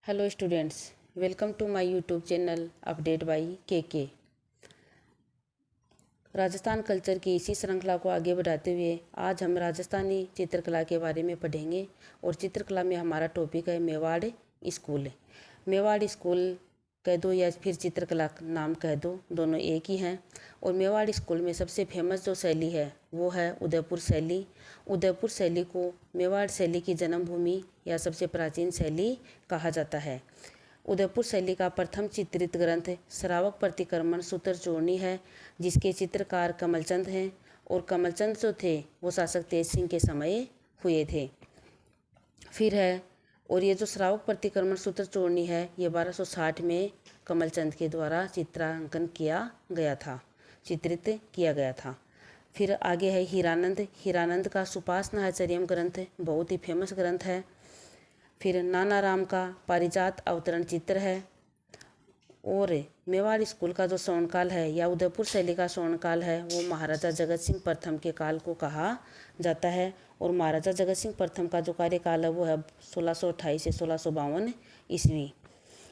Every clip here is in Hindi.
Hello students, welcome to my YouTube channel update by K. Rajasthan culture की इसी श्रृंखला को आगे बढ़ाते हुए आज हम राजस्थानी चित्रकला के बारे में पढ़ेंगे और चित्रकला में हमारा टॉपिक है मेवाड़ स्कूल। मेवाड़ स्कूल कह दो या फिर चित्रकला नाम कह दो, दोनों एक ही हैं। और मेवाड़ स्कूल में सबसे फेमस जो शैली है वो है उदयपुर शैली। उदयपुर शैली को मेवाड़ शैली की जन्मभूमि या सबसे प्राचीन शैली कहा जाता है। उदयपुर शैली का प्रथम चित्रित ग्रंथ श्रावक प्रतिक्रमण सूत्र चूर्णी है, जिसके चित्रकार कमलचंद हैं। और कमलचंद जो थे वो शासक तेज सिंह के समय हुए थे। फिर है और ये जो श्रावक प्रतिक्रमण सूत्र चूर्णी है ये 1260 में कमलचंद के द्वारा चित्रांकन किया गया था, चित्रित किया गया था। फिर आगे है हीरानंद। हीरानंद का सुपासनाचर्यम ग्रंथ बहुत ही फेमस ग्रंथ है। फिर नाना राम का पारिजात अवतरण चित्र है। और मेवाड़ स्कूल का जो स्वर्णकाल है या उदयपुर शैली का स्वर्णकाल है वो महाराजा जगत सिंह प्रथम के काल को कहा जाता है। और महाराजा जगत सिंह प्रथम का जो कार्यकाल है वो है 1628 से 1652 ईस्वी।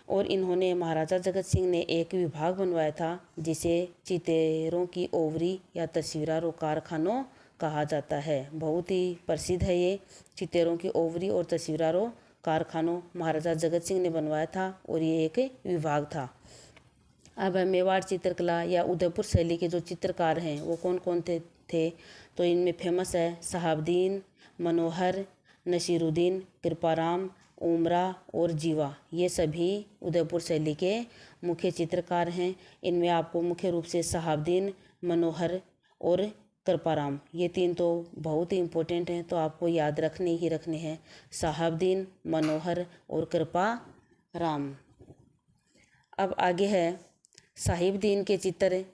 और इन्होंने महाराजा जगत सिंह ने एक विभाग बनवाया था जिसे चितेरों की ओवरी या तस्वीरारों कारखानों कहा जाता है। बहुत ही प्रसिद्ध है ये चितेरों की ओवरी और तस्वीरारों कारखानों महाराजा जगत सिंह ने बनवाया था और ये एक विभाग था। अब मेवाड़ चित्रकला या उदयपुर शैली के जो चित्रकार हैं वो कौन कौन थे तो इनमें फेमस है शहाबुद्दीन, मनोहर, नसीरुद्दीन, कृपाराम, उमरा और जीवा। ये सभी उदयपुर शैली के मुख्य चित्रकार हैं। इनमें आपको मुख्य रूप से शहाबुद्दीन, मनोहर और कृपाराम ये तीन तो बहुत ही इम्पोर्टेंट हैं, तो आपको याद रखने ही रखने हैं, शहाबुद्दीन, मनोहर और कृपाराम। अब आगे है साहिबुद्दीन के चित्र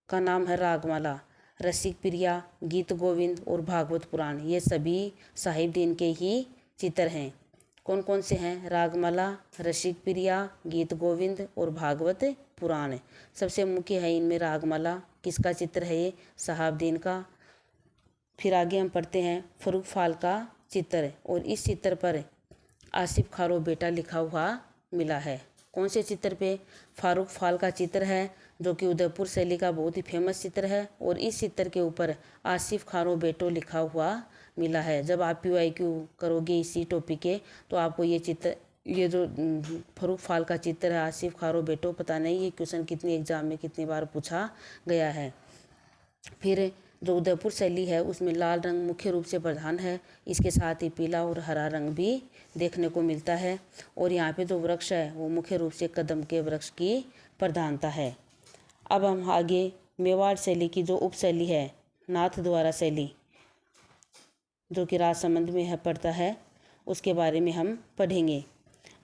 का नाम है रागमाला, रसिक प्रिया, गीत गोविंद और भागवत पुराण। ये सभी साहिबुद्दीन के ही चित्र हैं। कौन कौन से हैं? रागमाला, रसिक प्रिया, गीत गोविंद और भागवत पुराण। सबसे मुख्य है इनमें रागमाला। किसका चित्र है ये? शहाबुद्दीन का। फिर आगे हम पढ़ते हैं फर्रुख फाल का चित्र और इस चित्र पर आसिफ खारो बेटा लिखा हुआ मिला है। कौन से चित्र पे? फारूक फाल का चित्र है जो कि उदयपुर शैली का बहुत ही फेमस चित्र है और इस चित्र के ऊपर आसिफ खारो बेटो लिखा हुआ मिला है। जब आप PYQ करोगे इसी टॉपिक के तो आपको ये चित्र, ये जो फर्रुख फाल का चित्र है आसिफ खारो बेटो, पता नहीं ये क्वेश्चन कितनी एग्जाम में कितनी बार पूछा गया है। फिर जो उदयपुर शैली है उसमें लाल रंग मुख्य रूप से प्रधान है, इसके साथ ही पीला और हरा रंग भी देखने को मिलता है। और यहाँ पे जो वृक्ष है वो मुख्य रूप से कदम के वृक्ष की प्रधानता है। अब हम आगे मेवाड़ शैली की जो उपशैली है नाथ द्वारा शैली, जो कि राजसमंद में है पड़ता है, उसके बारे में हम पढ़ेंगे।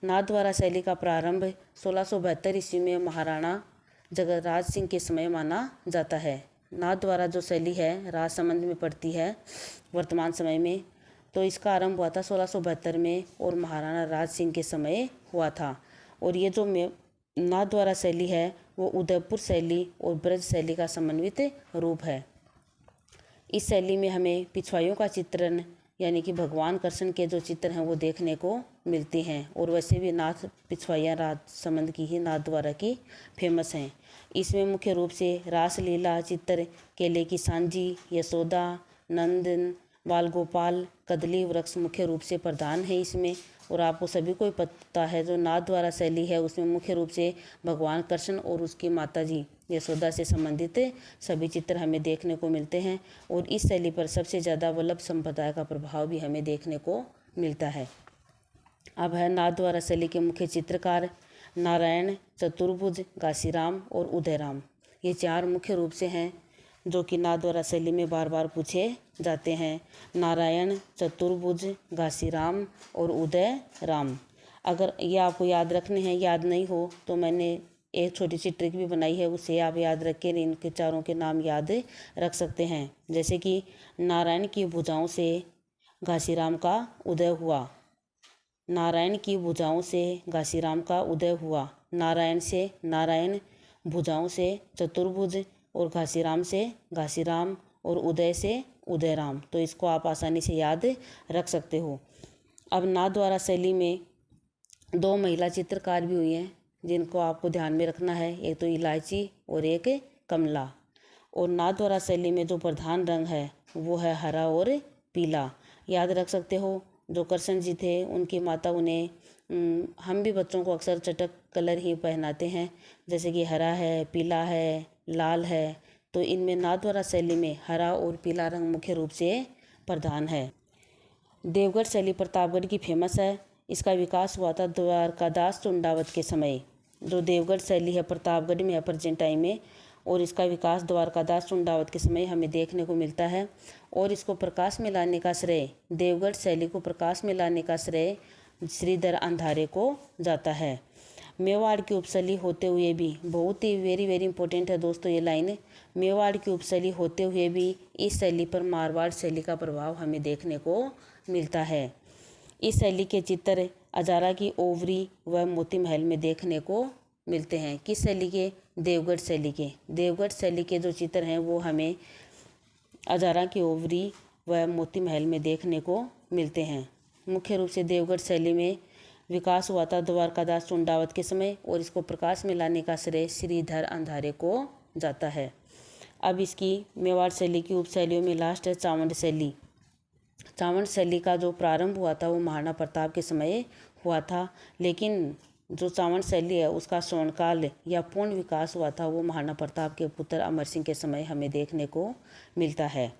नाथ द्वारा शैली का प्रारंभ 1672 ईस्वी में महाराणा जगतराज सिंह के समय माना जाता है। नाथ द्वारा जो शैली है राजसमंद में पड़ती है वर्तमान समय में, तो इसका आरंभ हुआ था 1672 में और महाराणा राज सिंह के समय हुआ था। और ये जो नाथ द्वारा शैली है वो उदयपुर शैली और ब्रज शैली का समन्वित रूप है। इस शैली में हमें पिछवाइयों का चित्रण यानी कि भगवान कृष्ण के जो चित्र हैं वो देखने को मिलते हैं। और वैसे भी नाथ पिछवाइयाँ राजसमंद की ही नाथ द्वारा की फेमस हैं। इसमें मुख्य रूप से रासलीला चित्र, केले की सांजी, यशोदा, नंदन, बाल गोपाल, कदली वृक्ष मुख्य रूप से प्रधान है इसमें। और आपको सभी को पता है जो नाथ द्वारा शैली है उसमें मुख्य रूप से भगवान कृष्ण और उसकी माता जी यशोदा से संबंधित सभी चित्र हमें देखने को मिलते हैं। और इस शैली पर सबसे ज़्यादा वल्लभ संप्रदाय का प्रभाव भी हमें देखने को मिलता है। अब है नाथ द्वारा शैली के मुख्य चित्रकार नारायण, चतुर्भुज, घासीराम और उदयराम। ये चार मुख्य रूप से हैं जो कि नाथ द्वारा शैली में बार बार पूछे जाते हैं। नारायण, चतुर्भुज, घासीराम और उदयराम। अगर ये आपको याद रखने हैं, याद नहीं हो तो मैंने एक छोटी सी ट्रिक भी बनाई है, उससे आप याद रख के इनके चारों के नाम याद रख सकते हैं। जैसे कि नारायण की भुजाओं से घासीराम का उदय हुआ, नारायण की भुजाओं से घासीराम का उदय हुआ, नारायण से नारायण, भुजाओं से चतुर्भुज और घासीराम से घासीराम और उदय से उदयराम। तो इसको आप आसानी से याद रख सकते हो। अब नाथ द्वारा शैली में दो महिला चित्रकार भी हुई हैं जिनको आपको ध्यान में रखना है, एक तो इलायची और एक कमला। और नाथद्वारा शैली में जो प्रधान रंग है वो है हरा और पीला। याद रख सकते हो, जो कृष्ण जी थे उनकी माता उन्हें हम भी बच्चों को अक्सर चटक कलर ही पहनाते हैं, जैसे कि हरा है, पीला है, लाल है। तो इनमें नाथद्वारा शैली में हरा और पीला रंग मुख्य रूप से प्रधान है। देवगढ़ शैली प्रतापगढ़ की फेमस है। इसका विकास हुआ था द्वारकादास चुंडावत के समय। जो देवगढ़ शैली है प्रतापगढ़ में है प्रेजेंट टाइम में, और इसका विकास द्वारकादास चुंडावत के समय हमें देखने को मिलता है। और इसको प्रकाश में लाने का श्रेय, देवगढ़ शैली को प्रकाश में लाने का श्रेय श्रीधर अंधारे को जाता है। मेवाड़ की उपशैली होते हुए भी, बहुत ही वेरी वेरी इंपॉर्टेंट है दोस्तों ये लाइन, मेवाड़ की उपशैली होते हुए भी इस शैली पर मारवाड़ शैली का प्रभाव हमें देखने को मिलता है। इस शैली के चित्र अजारा की ओवरी व मोती महल में देखने को मिलते हैं। किस शैली के? देवगढ़ शैली के। देवगढ़ शैली के जो चित्र हैं वो हमें अजारा की ओवरी व मोती महल में देखने को मिलते हैं। मुख्य रूप से देवगढ़ शैली में विकास हुआ था द्वारकादास चुंडावत के समय, और इसको प्रकाश में लाने का श्रेय श्रीधर अंधारे को जाता है। अब इसकी मेवाड़ शैली की उपशैलियों में लास्ट है चावंड शैली। चावंड शैली का जो प्रारंभ हुआ था वो महाराणा प्रताप के समय हुआ था, लेकिन जो चावंड शैली है उसका स्वर्णकाल या पूर्ण विकास हुआ था वो महाराणा प्रताप के पुत्र अमर सिंह के समय हमें देखने को मिलता है।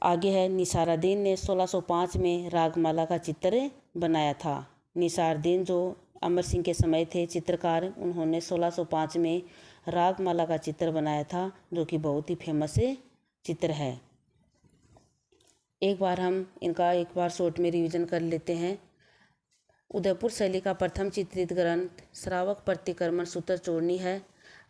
आगे है निसारुद्दीन ने 1605 में रागमाला का चित्र बनाया था। निसारुद्दीन जो अमर सिंह के समय थे चित्रकार, उन्होंने 1605 में रागमाला का चित्र बनाया था, जो कि बहुत ही फेमस चित्र है। एक बार शॉर्ट में रिवीजन कर लेते हैं। उदयपुर शैली का प्रथम चित्रित ग्रंथ श्रावक प्रतिक्रमण सूत्र चूर्णी है,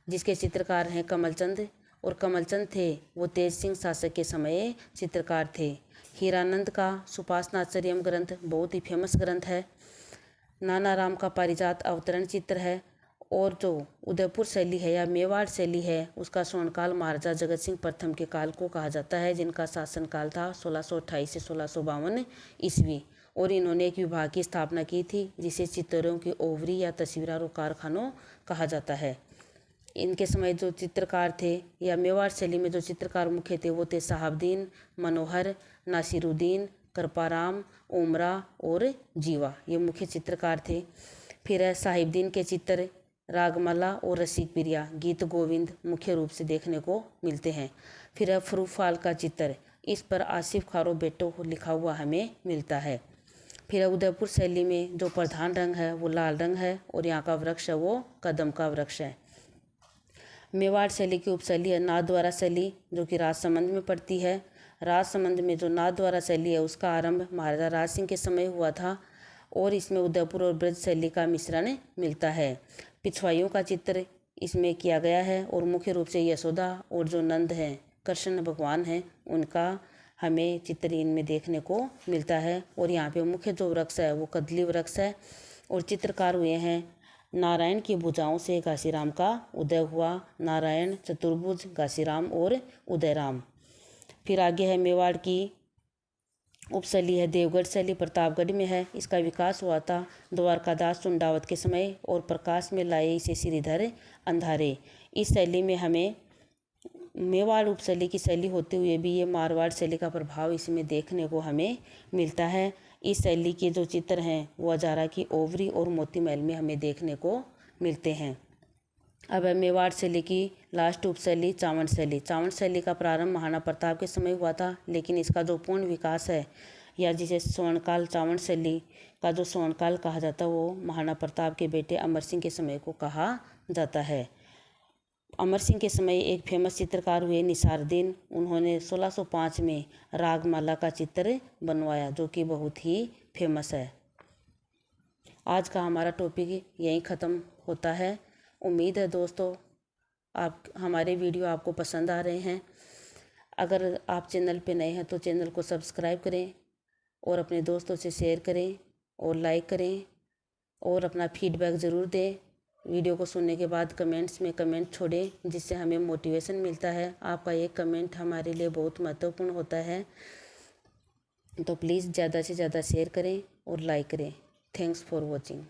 जिसके चित्रकार हैं कमलचंद, और कमलचंद थे वो तेज सिंह शासक के समय चित्रकार थे। हीरानंद का सुपासनाचर्यम ग्रंथ बहुत ही फेमस ग्रंथ है। नाना राम का पारिजात अवतरण चित्र है। और जो उदयपुर शैली है या मेवाड़ शैली है उसका स्वर्णकाल महाराजा जगत सिंह प्रथम के काल को कहा जाता है, जिनका शासनकाल था 1628 से 1652 ईस्वी। और इन्होंने एक विभाग की स्थापना की थी जिसे चित्रों की ओवरी या तस्वीरों कारखानों कहा जाता है। इनके समय जो चित्रकार थे या मेवाड़ शैली में जो चित्रकार मुख्य थे वो थे साहबदीन, मनोहर, नासिरुद्दीन, कृपाराम, उमरा और जीवा, ये मुख्य चित्रकार थे। फिर है साहिबदीन के चित्र रागमाला और रसिक प्रिया गीत गोविंद मुख्य रूप से देखने को मिलते हैं। फिर है फरूफाल का चित्र, इस पर आसिफ खारो बेटो लिखा हुआ हमें मिलता है। फिर उदयपुर शैली में जो प्रधान रंग है वो लाल रंग है, और यहाँ का वृक्ष है वो कदम का वृक्ष है। मेवाड़ शैली की उपशैली है नाथद्वारा शैली, जो कि राजसमंद में पड़ती है। राजसमंद में जो नाथद्वारा शैली है उसका आरंभ महाराजा राज सिंह के समय हुआ था, और इसमें उदयपुर और ब्रज शैली का मिश्रण मिलता है। पिछवाइयों का चित्र इसमें किया गया है, और मुख्य रूप से यशोदा और जो नंद हैं कृष्ण भगवान हैं उनका हमें चित्र इनमें देखने को मिलता है। और यहाँ पे मुख्य जो वृक्ष है वो कदली वृक्ष है, और चित्रकार हुए हैं नारायण की भुजाओं से घासीराम का उदय हुआ, नारायण चतुर्भुज घासीराम और उदयराम। फिर आगे है मेवाड़ की उपशैली है देवगढ़ शैली, प्रतापगढ़ में है। इसका विकास हुआ था द्वारकादास चुंडावत के समय, और प्रकाश में लाए इसे श्रीधर अंधारे। इस शैली में हमें मेवाड़ उपशैली की शैली होते हुए भी ये मारवाड़ शैली का प्रभाव इसमें देखने को हमें मिलता है। इस शैली के जो चित्र हैं वो अजारा की ओवरी और मोती महल में हमें देखने को मिलते हैं। अब है मेवाड़ शैली की लास्ट उपशैली चावंड शैली। चावंड शैली का प्रारंभ महाराणा प्रताप के समय हुआ था, लेकिन इसका जो पूर्ण विकास है या जिसे स्वर्णकाल चावंड शैली का जो स्वर्णकाल कहा जाता है वो महाराणा प्रताप के बेटे अमर सिंह के समय को कहा जाता है। अमर सिंह के समय एक फेमस चित्रकार हुए निसारुद्दीन, उन्होंने 1605 में रागमाला का चित्र बनवाया, जो कि बहुत ही फेमस है। आज का हमारा टॉपिक यहीं ख़त्म होता है। उम्मीद है दोस्तों आप हमारे वीडियो आपको पसंद आ रहे हैं। अगर आप चैनल पे नए हैं तो चैनल को सब्सक्राइब करें, और अपने दोस्तों से शेयर करें और लाइक करें, और अपना फीडबैक ज़रूर दें। वीडियो को सुनने के बाद कमेंट्स में कमेंट छोड़ें, जिससे हमें मोटिवेशन मिलता है। आपका एक कमेंट हमारे लिए बहुत महत्वपूर्ण होता है। तो प्लीज़ ज़्यादा से ज़्यादा शेयर करें और लाइक करें। Thanks for watching.